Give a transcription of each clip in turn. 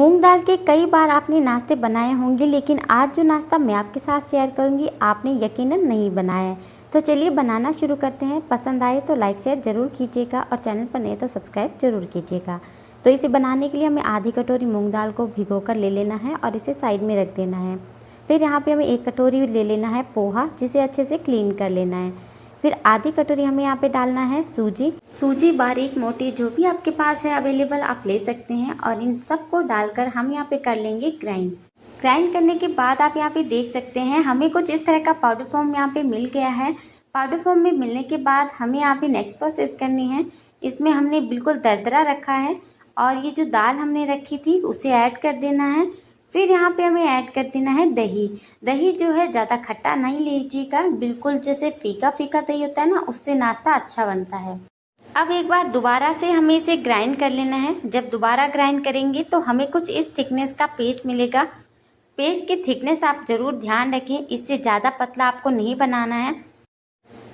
मूंग दाल के कई बार आपने नाश्ते बनाए होंगे, लेकिन आज जो नाश्ता मैं आपके साथ शेयर करूंगी आपने यकीनन नहीं बनाया है। तो चलिए बनाना शुरू करते हैं। पसंद आए तो लाइक शेयर ज़रूर कीजिएगा और चैनल पर नए तो सब्सक्राइब जरूर कीजिएगा। तो इसे बनाने के लिए हमें आधी कटोरी मूंग दाल को भिगो कर ले लेना है और इसे साइड में रख देना है। फिर यहाँ पर हमें 1 कटोरी ले लेना है पोहा, जिसे अच्छे से क्लीन कर लेना है। फिर आधी कटोरी हमें यहाँ पे डालना है सूजी बारीक मोटी जो भी आपके पास है अवेलेबल आप ले सकते हैं। और इन सबको डालकर हम यहाँ पे कर लेंगे ग्राइंड करने के बाद आप यहाँ पे देख सकते हैं हमें कुछ इस तरह का पाउडर फॉर्म यहाँ पे मिल गया है। पाउडर फॉर्म में मिलने के बाद हमें यहाँ पे नेक्स्ट प्रोसेस करनी है। इसमें हमने बिल्कुल दरदरा रखा है और ये जो दाल हमने रखी थी उसे ऐड कर देना है। फिर यहाँ पे हमें ऐड कर देना है दही जो है ज़्यादा खट्टा नहीं लीजिएगा, बिल्कुल जैसे फीका फीका दही होता है ना, उससे नाश्ता अच्छा बनता है। अब एक बार दोबारा से हमें इसे ग्राइंड कर लेना है। जब दोबारा ग्राइंड करेंगे तो हमें कुछ इस थिकनेस का पेस्ट मिलेगा। पेस्ट की थिकनेस आप ज़रूर ध्यान रखें, इससे ज़्यादा पतला आपको नहीं बनाना है।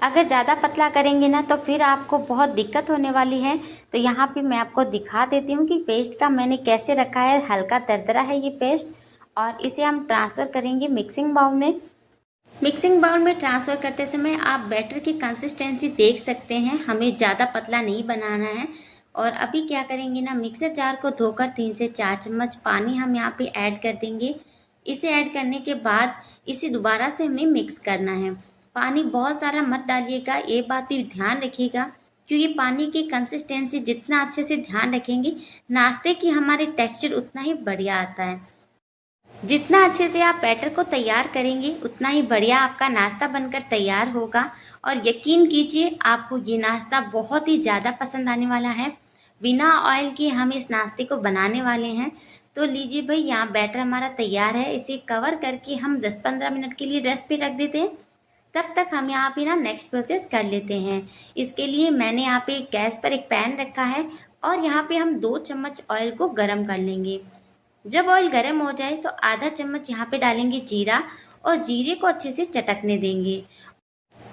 अगर ज़्यादा पतला करेंगे ना तो फिर आपको बहुत दिक्कत होने वाली है। तो यहाँ पे मैं आपको दिखा देती हूँ कि पेस्ट का मैंने कैसे रखा है। हल्का दरदरा है ये पेस्ट और इसे हम ट्रांसफ़र करेंगे मिक्सिंग बाउल में। मिक्सिंग बाउल में ट्रांसफ़र करते समय आप बैटर की कंसिस्टेंसी देख सकते हैं, हमें ज़्यादा पतला नहीं बनाना है। और अभी क्या करेंगे ना, मिक्सर जार को धोकर 3 से 4 चम्मच पानी हम यहाँ पे ऐड कर देंगे। इसे ऐड करने के बाद इसे दोबारा से हमें मिक्स करना है। पानी बहुत सारा मत डालिएगा, ये बात भी ध्यान रखिएगा, क्योंकि पानी की कंसिस्टेंसी जितना अच्छे से ध्यान रखेंगे नाश्ते की हमारे टेक्सचर उतना ही बढ़िया आता है। जितना अच्छे से आप बैटर को तैयार करेंगे उतना ही बढ़िया आपका नाश्ता बनकर तैयार होगा। और यकीन कीजिए आपको ये नाश्ता बहुत ही ज़्यादा पसंद आने वाला है। बिना ऑयल के हम इस नाश्ते को बनाने वाले हैं। तो लीजिए भाई, यहाँ बैटर हमारा तैयार है। इसे कवर करके हम 10-15 मिनट के लिए रेस्ट पे रख देते हैं। तब तक हम यहाँ पे ना नेक्स्ट प्रोसेस कर लेते हैं। इसके लिए मैंने यहाँ पे गैस पर एक पैन रखा है और यहाँ पे हम 2 चम्मच ऑयल को गरम कर लेंगे। जब ऑयल गरम हो जाए तो आधा चम्मच यहाँ पे डालेंगे जीरा और जीरे को अच्छे से चटकने देंगे।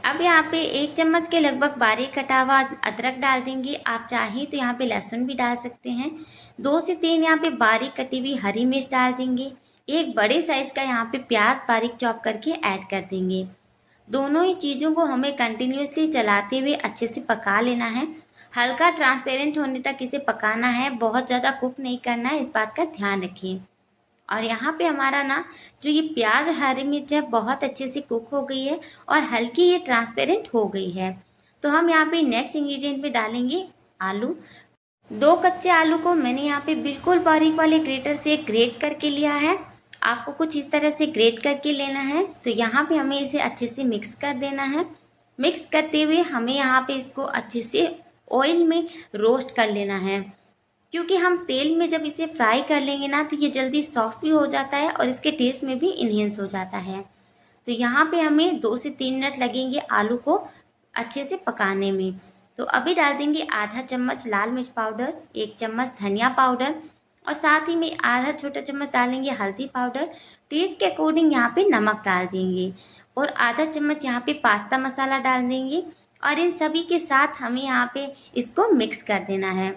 अब यहाँ पे 1 चम्मच के लगभग बारीक कटा हुआ अदरक डाल देंगे। आप चाहें तो यहाँ पे लहसुन भी डाल सकते हैं। 2 से 3 यहाँ पे बारीक कटी हुई हरी मिर्च डाल देंगे। एक बड़े साइज का यहाँ पे प्याज बारीक चॉप करके ऐड कर देंगे। दोनों ही चीज़ों को हमें कंटिन्यूसली चलाते हुए अच्छे से पका लेना है। हल्का ट्रांसपेरेंट होने तक इसे पकाना है, बहुत ज़्यादा कुक नहीं करना है, इस बात का ध्यान रखें। और यहाँ पे हमारा ना जो ये प्याज हरी मिर्च है बहुत अच्छे से कुक हो गई है और हल्की ये ट्रांसपेरेंट हो गई है। तो हम यहाँ पे नेक्स्ट इंग्रेडिएंट में डालेंगे आलू। 2 कच्चे आलू को मैंने यहाँ पे बिल्कुल बारीक वाले ग्रेटर से ग्रेट करके लिया है। आपको कुछ इस तरह से ग्रेट करके लेना है। तो यहाँ पे हमें इसे अच्छे से मिक्स कर देना है। मिक्स करते हुए हमें यहाँ पे इसको अच्छे से ऑयल में रोस्ट कर लेना है, क्योंकि हम तेल में जब इसे फ्राई कर लेंगे ना तो ये जल्दी सॉफ्ट भी हो जाता है और इसके टेस्ट में भी इन्हेंस हो जाता है। तो यहाँ पे हमें 2 से 3 मिनट लगेंगे आलू को अच्छे से पकाने में। तो अभी डाल देंगे आधा चम्मच लाल मिर्च पाउडर, 1 चम्मच धनिया पाउडर और साथ ही में आधा छोटा चम्मच डालेंगे हल्दी पाउडर। टेस्ट के अकॉर्डिंग यहाँ पे नमक डाल देंगे और आधा चम्मच यहाँ पे पास्ता मसाला डाल देंगे। और इन सभी के साथ हमें यहाँ पे इसको मिक्स कर देना है।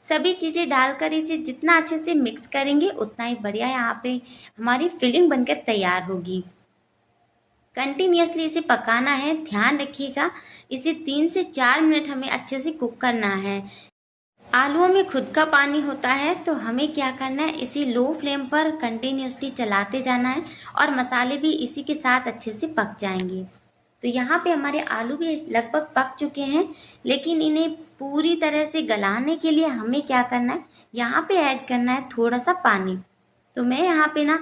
सभी चीज़ें डालकर इसे जितना अच्छे से मिक्स करेंगे उतना ही बढ़िया यहाँ पे हमारी फिलिंग बनकर तैयार होगी। कंटिन्यूसली इसे पकाना है, ध्यान रखिएगा। इसे 3 से 4 मिनट हमें अच्छे से कुक करना है। आलूओं में खुद का पानी होता है, तो हमें क्या करना है, इसे लो फ्लेम पर कंटिन्यूसली चलाते जाना है और मसाले भी इसी के साथ अच्छे से पक जाएंगे। तो यहाँ पे हमारे आलू भी लगभग पक चुके हैं, लेकिन इन्हें पूरी तरह से गलाने के लिए हमें क्या करना है, यहाँ पे ऐड करना है थोड़ा सा पानी। तो मैं यहाँ पे ना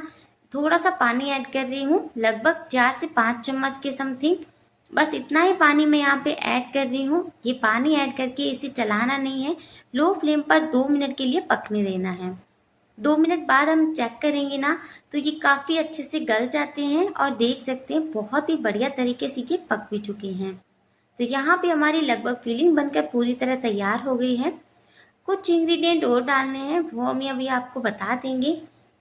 थोड़ा सा पानी ऐड कर रही हूँ, लगभग 4 से 5 चम्मच के समथिंग। बस इतना ही पानी मैं यहाँ पे ऐड कर रही हूँ। ये पानी ऐड करके इसे चलाना नहीं है, लो फ्लेम पर 2 मिनट के लिए पकने देना है। 2 मिनट बाद हम चेक करेंगे ना तो ये काफ़ी अच्छे से गल जाते हैं और देख सकते हैं बहुत ही बढ़िया तरीके से ये पक भी चुके हैं। तो यहाँ पे हमारी लगभग फिलिंग बनकर पूरी तरह तैयार हो गई है। कुछ इंग्रेडिएंट और डालने हैं, वो हम अभी आपको बता देंगे।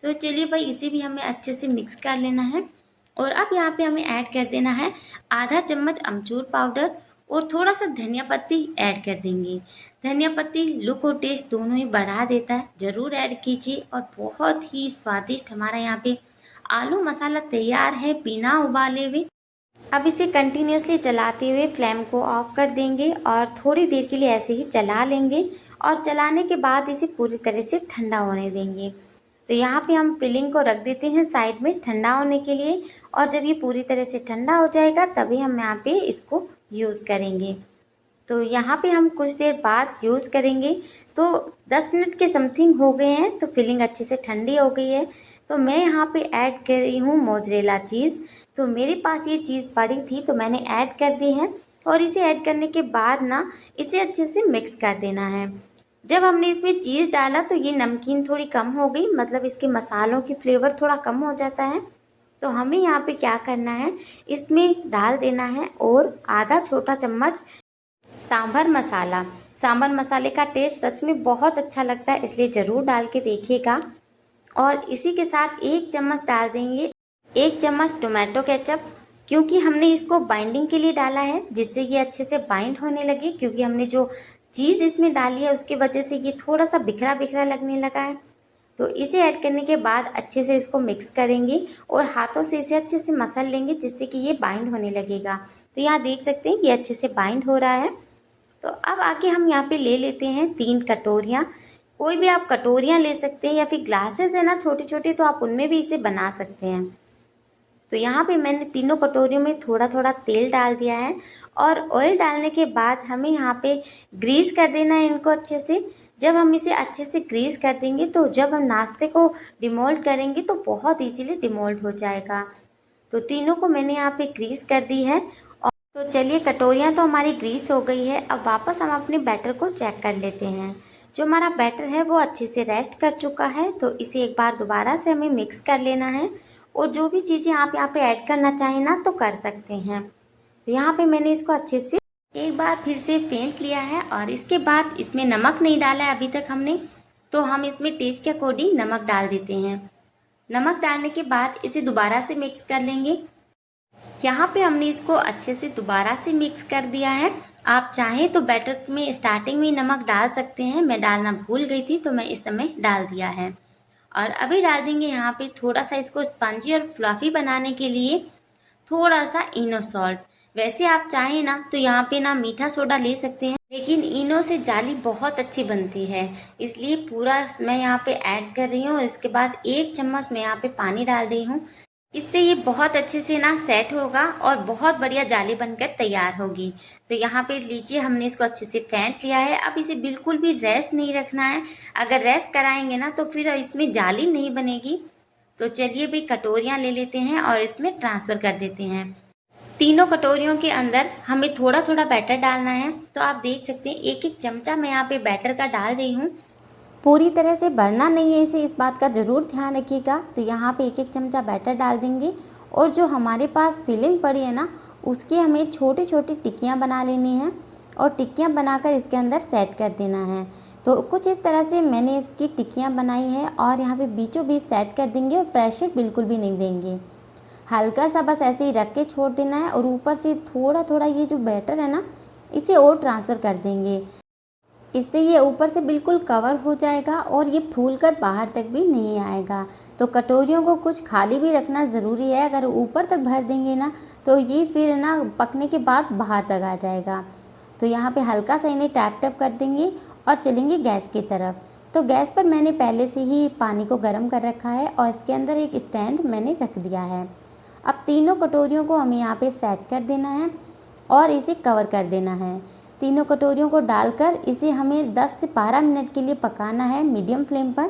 तो चलिए भाई, इसे भी हमें अच्छे से मिक्स कर लेना है। और अब यहाँ पे हमें ऐड कर देना है आधा चम्मच अमचूर पाउडर और थोड़ा सा धनिया पत्ती ऐड कर देंगे। धनिया पत्ती लुक और टेस्ट दोनों ही बढ़ा देता है, ज़रूर ऐड कीजिए। और बहुत ही स्वादिष्ट हमारा यहाँ पे आलू मसाला तैयार है बिना उबाले हुए। अब इसे कंटिन्यूसली चलाते हुए फ्लेम को ऑफ कर देंगे और थोड़ी देर के लिए ऐसे ही चला लेंगे और चलाने के बाद इसे पूरी तरह से ठंडा होने देंगे। तो यहाँ पे हम फिलिंग को रख देते हैं साइड में ठंडा होने के लिए, और जब ये पूरी तरह से ठंडा हो जाएगा तभी हम यहाँ पे इसको यूज़ करेंगे। तो यहाँ पे हम कुछ देर बाद यूज़ करेंगे। तो 10 मिनट के समथिंग हो गए हैं, तो फिलिंग अच्छे से ठंडी हो गई है। तो मैं यहाँ पे ऐड कर रही हूँ मोज़रेला चीज़। तो मेरे पास ये चीज़ पड़ी थी तो मैंने ऐड कर दी है, और इसे ऐड करने के बाद ना इसे अच्छे से मिक्स कर देना है। जब हमने इसमें चीज़ डाला तो ये नमकीन थोड़ी कम हो गई, मतलब इसके मसालों की फ्लेवर थोड़ा कम हो जाता है। तो हमें यहाँ पे क्या करना है, इसमें डाल देना है और आधा छोटा चम्मच सांभर मसाला। सांभर मसाले का टेस्ट सच में बहुत अच्छा लगता है, इसलिए ज़रूर डाल के देखिएगा। और इसी के साथ 1 चम्मच डाल देंगे 1 चम्मच टोमेटो केचप, क्योंकि हमने इसको बाइंडिंग के लिए डाला है, जिससे ये अच्छे से बाइंड होने लगे। क्योंकि हमने जो चीज़ इसमें डाली है उसकी वजह से ये थोड़ा सा बिखरा बिखरा लगने लगा है। तो इसे ऐड करने के बाद अच्छे से इसको मिक्स करेंगे और हाथों से इसे अच्छे से मसल लेंगे, जिससे कि ये बाइंड होने लगेगा। तो यहाँ देख सकते हैं ये अच्छे से बाइंड हो रहा है। तो अब आके हम यहाँ पे ले लेते हैं 3 कटोरियाँ। कोई भी आप कटोरियाँ ले सकते हैं, या फिर ग्लासेस है ना छोटे छोटे, तो आप उनमें भी इसे बना सकते हैं। तो यहाँ पे मैंने तीनों कटोरियों में थोड़ा थोड़ा तेल डाल दिया है, और ऑयल डालने के बाद हमें यहाँ पे ग्रीस कर देना है इनको अच्छे से। जब हम इसे अच्छे से ग्रीस कर देंगे तो जब हम नाश्ते को डिमोल्ड करेंगे तो बहुत ईजीली डिमोल्ड हो जाएगा। तो तीनों को मैंने यहाँ पे ग्रीस कर दी है। और तो चलिए, कटोरियाँ तो हमारी ग्रीस हो गई है। अब वापस हम अपने बैटर को चेक कर लेते हैं। जो हमारा बैटर है वो अच्छे से रेस्ट कर चुका है, तो इसे एक बार दोबारा से हमें मिक्स कर लेना है। और जो भी चीज़ें आप यहाँ पे ऐड करना चाहें ना तो कर सकते हैं। तो यहाँ पे मैंने इसको अच्छे से एक बार फिर से फेंट लिया है, और इसके बाद इसमें नमक नहीं डाला है अभी तक हमने, तो हम इसमें टेस्ट के अकॉर्डिंग नमक डाल देते हैं। नमक डालने के बाद इसे दोबारा से मिक्स कर लेंगे। यहाँ पे हमने इसको अच्छे से दोबारा से मिक्स कर दिया है। आप चाहें तो बैटर में स्टार्टिंग में नमक डाल सकते हैं, मैं डालना भूल गई थी तो मैं इस समय डाल दिया है। और अभी डाल देंगे यहाँ पे थोड़ा सा इसको स्पंजी और फ्लफी बनाने के लिए थोड़ा सा इनो सॉल्ट। वैसे आप चाहें ना तो यहाँ पे ना मीठा सोडा ले सकते हैं, लेकिन इनो से जाली बहुत अच्छी बनती है, इसलिए पूरा मैं यहाँ पे ऐड कर रही हूँ। और इसके बाद 1 चम्मच मैं यहाँ पे पानी डाल रही हूँ। इससे ये बहुत अच्छे से ना सेट होगा और बहुत बढ़िया जाली बनकर तैयार होगी। तो यहाँ पे लीजिए, हमने इसको अच्छे से फेंट लिया है। अब इसे बिल्कुल भी रेस्ट नहीं रखना है, अगर रेस्ट कराएंगे ना तो फिर इसमें जाली नहीं बनेगी। तो चलिए भी कटोरियाँ ले लेते हैं और इसमें ट्रांसफ़र कर देते हैं। तीनों कटोरियों के अंदर हमें थोड़ा थोड़ा बैटर डालना है। तो आप देख सकते हैं 1-1 चमचा मैं यहाँ पे बैटर का डाल रही हूँ। पूरी तरह से भरना नहीं है इसे, इस बात का ज़रूर ध्यान रखिएगा। तो यहाँ पे 1-1 चमचा बैटर डाल देंगे, और जो हमारे पास फिलिंग पड़ी है ना उसकी हमें छोटी छोटी टिक्कियाँ बना लेनी है, और टिक्कियाँ बनाकर इसके अंदर सेट कर देना है। तो कुछ इस तरह से मैंने इसकी टिक्कियाँ बनाई है, और यहाँ पे बीचों बीच सेट कर देंगे, और प्रेशर बिल्कुल भी नहीं देंगे। हल्का सा बस ऐसे ही रख के छोड़ देना है, और ऊपर से थोड़ा थोड़ा ये जो बैटर है ना इसे और ट्रांसफ़र कर देंगे। इससे ये ऊपर से बिल्कुल कवर हो जाएगा और ये फूल कर बाहर तक भी नहीं आएगा। तो कटोरियों को कुछ खाली भी रखना ज़रूरी है, अगर ऊपर तक भर देंगे ना तो ये फिर ना पकने के बाद बाहर तक आ जाएगा। तो यहाँ पे हल्का सा इन्हें टैप टैप कर देंगे और चलेंगे गैस की तरफ। तो गैस पर मैंने पहले से ही पानी को गर्म कर रखा है, और इसके अंदर एक स्टैंड मैंने रख दिया है। अब तीनों कटोरियों को हमें यहाँ पे सेट कर देना है और इसे कवर कर देना है। तीनों कटोरियों को डालकर इसे हमें 10 से 12 मिनट के लिए पकाना है मीडियम फ्लेम पर।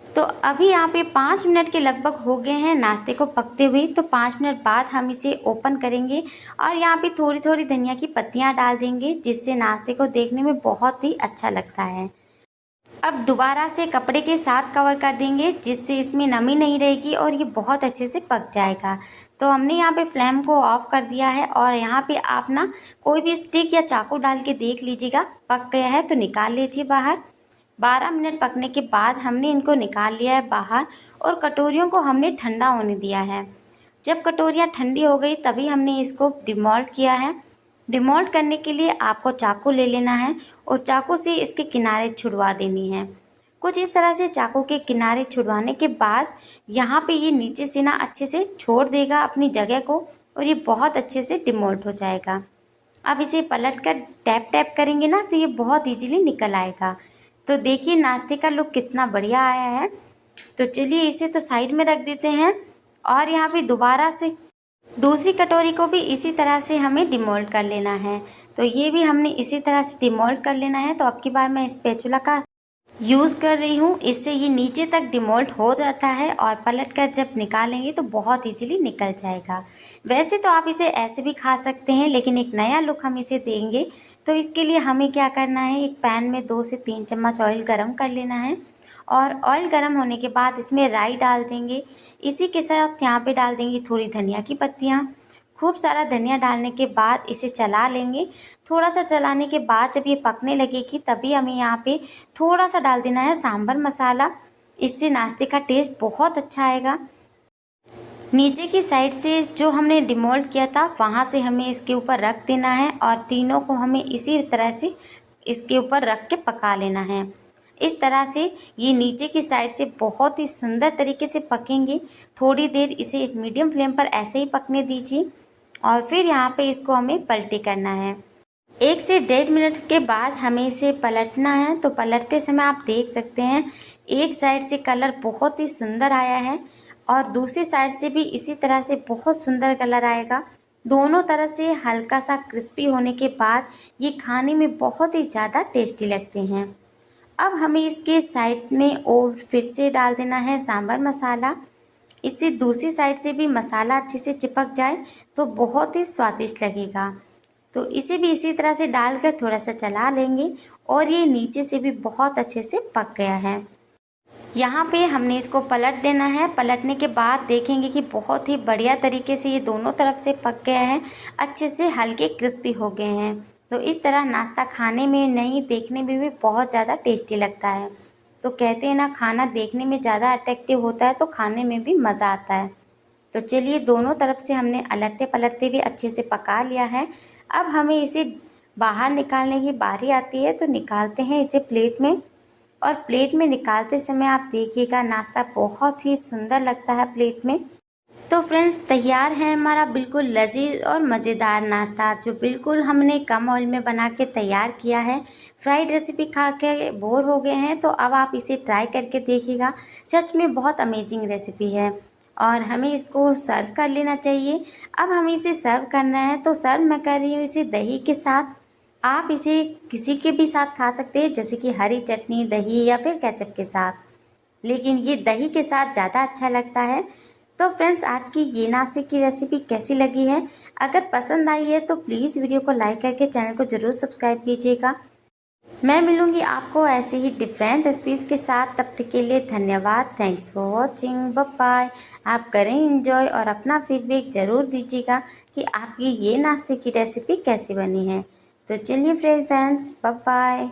तो अभी यहाँ पे 5 मिनट के लगभग हो गए हैं नाश्ते को पकते हुए। तो 5 मिनट बाद हम इसे ओपन करेंगे, और यहाँ पे थोड़ी थोड़ी धनिया की पत्तियाँ डाल देंगे, जिससे नाश्ते को देखने में बहुत ही अच्छा लगता है। अब दोबारा से कपड़े के साथ कवर कर देंगे, जिससे इसमें नमी नहीं रहेगी और ये बहुत अच्छे से पक जाएगा। तो हमने यहाँ पे फ्लेम को ऑफ कर दिया है, और यहाँ पे आप ना कोई भी स्टिक या चाकू डाल के देख लीजिएगा, पक गया है तो निकाल लीजिए बाहर। 12 मिनट पकने के बाद हमने इनको निकाल लिया है बाहर, और कटोरियों को हमने ठंडा होने दिया है। जब कटोरियाँ ठंडी हो गई तभी हमने इसको डिमोल्ड किया है। डिमोल्ड करने के लिए आपको चाकू ले लेना है और चाकू से इसके किनारे छुड़वा देनी है। कुछ इस तरह से चाकू के किनारे छुड़वाने के बाद यहाँ पे ये नीचे से ना अच्छे से छोड़ देगा अपनी जगह को और ये बहुत अच्छे से डिमोल्ड हो जाएगा। अब इसे पलट कर टैप टैप करेंगे ना तो ये बहुत ईजीली निकल आएगा। तो देखिए नाश्ते का लुक कितना बढ़िया आया है। तो चलिए इसे तो साइड में रख देते हैं और यहाँ पे दोबारा से दूसरी कटोरी को भी इसी तरह से हमें डिमोल्ड कर लेना है। तो ये भी हमने इसी तरह से डिमोल्ड कर लेना है। तो अब की बार मैं स्पैचुला का यूज़ कर रही हूँ, इससे ये नीचे तक डिमोल्ड हो जाता है और पलट कर जब निकालेंगे तो बहुत इजीली निकल जाएगा। वैसे तो आप इसे ऐसे भी खा सकते हैं, लेकिन एक नया लुक हम इसे देंगे। तो इसके लिए हमें क्या करना है, एक पैन में 2 से 3 चम्मच ऑयल गरम कर लेना है और ऑयल गरम होने के बाद इसमें राई डाल देंगे। इसी के साथ यहाँ पे डाल देंगे थोड़ी धनिया की पत्तियाँ। खूब सारा धनिया डालने के बाद इसे चला लेंगे। थोड़ा सा चलाने के बाद जब ये पकने लगेगी तभी हमें यहाँ पे थोड़ा सा डाल देना है सांभर मसाला। इससे नाश्ते का टेस्ट बहुत अच्छा आएगा। नीचे की साइड से जो हमने डिमोल्ड किया था वहाँ से हमें इसके ऊपर रख देना है और तीनों को हमें इसी तरह से इसके ऊपर रख के पका लेना है। इस तरह से ये नीचे की साइड से बहुत ही सुंदर तरीके से पकेंगे। थोड़ी देर इसे मीडियम फ्लेम पर ऐसे ही पकने दीजिए और फिर यहाँ पे इसको हमें पलटी करना है। 1 से 1.5 मिनट के बाद हमें इसे पलटना है। तो पलटते समय आप देख सकते हैं एक साइड से कलर बहुत ही सुंदर आया है और दूसरी साइड से भी इसी तरह से बहुत सुंदर कलर आएगा। दोनों तरफ से हल्का सा क्रिस्पी होने के बाद ये खाने में बहुत ही ज़्यादा टेस्टी लगते हैं। अब हमें इसके साइड में और फिर से डाल देना है सांभर मसाला। इससे दूसरी साइड से भी मसाला अच्छे से चिपक जाए तो बहुत ही स्वादिष्ट लगेगा। तो इसे भी इसी तरह से डालकर थोड़ा सा चला लेंगे और ये नीचे से भी बहुत अच्छे से पक गया है। यहाँ पे हमने इसको पलट देना है। पलटने के बाद देखेंगे कि बहुत ही बढ़िया तरीके से ये दोनों तरफ से पक गया है, अच्छे से हल्के क्रिस्पी हो गए हैं। तो इस तरह नाश्ता खाने में नहीं, देखने में भी बहुत ज़्यादा टेस्टी लगता है। तो कहते हैं ना, खाना देखने में ज़्यादा अट्रैक्टिव होता है तो खाने में भी मज़ा आता है। तो चलिए दोनों तरफ से हमने अलटते पलटते भी अच्छे से पका लिया है। अब हमें इसे बाहर निकालने की बारी आती है। तो निकालते हैं इसे प्लेट में और प्लेट में निकालते समय आप देखिएगा नाश्ता बहुत ही सुंदर लगता है प्लेट में। तो फ्रेंड्स तैयार है हमारा बिल्कुल लजीज और मज़ेदार नाश्ता, जो बिल्कुल हमने कम ऑयल में बना के तैयार किया है। फ्राइड रेसिपी खा के बोर हो गए हैं तो अब आप इसे ट्राई करके देखिएगा। सच में बहुत अमेजिंग रेसिपी है और हमें इसको सर्व कर लेना चाहिए। अब हमें इसे सर्व करना है। तो सर्व मैं कर रही हूँ इसे दही के साथ। आप इसे किसी के भी साथ खा सकते हैं, जैसे कि हरी चटनी, दही या फिर केचप के साथ, लेकिन ये दही के साथ ज़्यादा अच्छा लगता है। तो फ्रेंड्स आज की ये नाश्ते की रेसिपी कैसी लगी है? अगर पसंद आई है तो प्लीज़ वीडियो को लाइक करके चैनल को ज़रूर सब्सक्राइब कीजिएगा। मैं मिलूँगी आपको ऐसे ही डिफरेंट रेसिपीज़ के साथ। तब तक के लिए धन्यवाद। Thanks for watching. Bye bye. आप करें एंजॉय और अपना फीडबैक ज़रूर दीजिएगा कि आपकी ये नाश्ते की रेसिपी कैसी बनी है। तो चलिए फ्रेंड्स, बाय बाय।